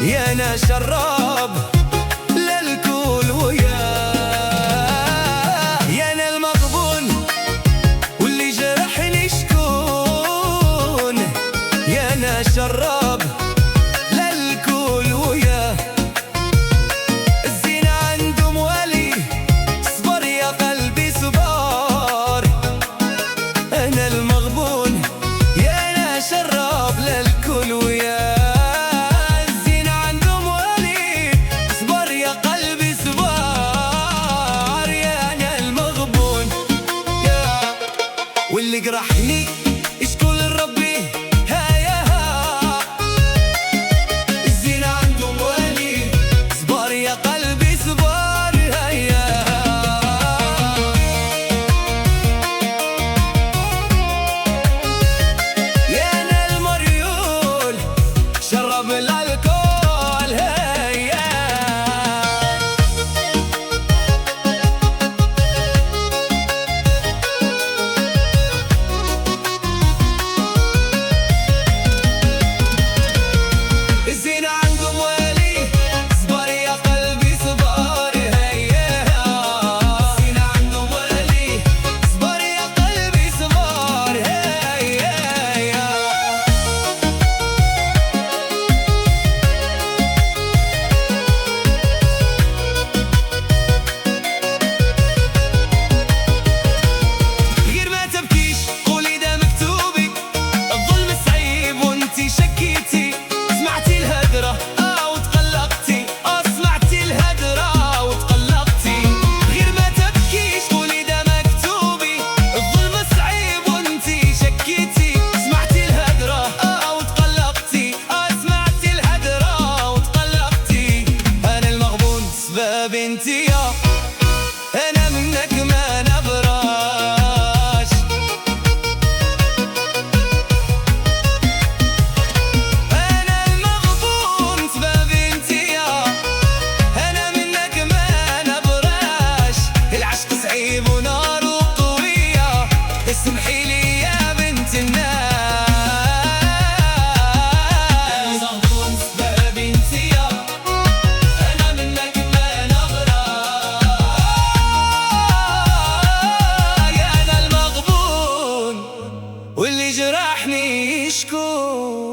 يا انا شراب للكل وياه، يا انا المغبون واللي جرحني شكون، يا انا شراب للكل وياه. الزين عندهم ولي صبر يا قلبي صبار، انا المغبون يا انا شراب للكل وياه. واللي جرحني اشكو لربي هيا، الزين عندهم ولي صبر يا قلبي صبر هيا. يا انا المريول شرب الالكول هيا. بنتي يا أنا منك ما نبراش، أنا المغبون سبب انتي يا أنا منك ما نبراش. العشق صعيب وناره قوية، اسمحي لي يا بنت الناس. واللي جرحني يشكو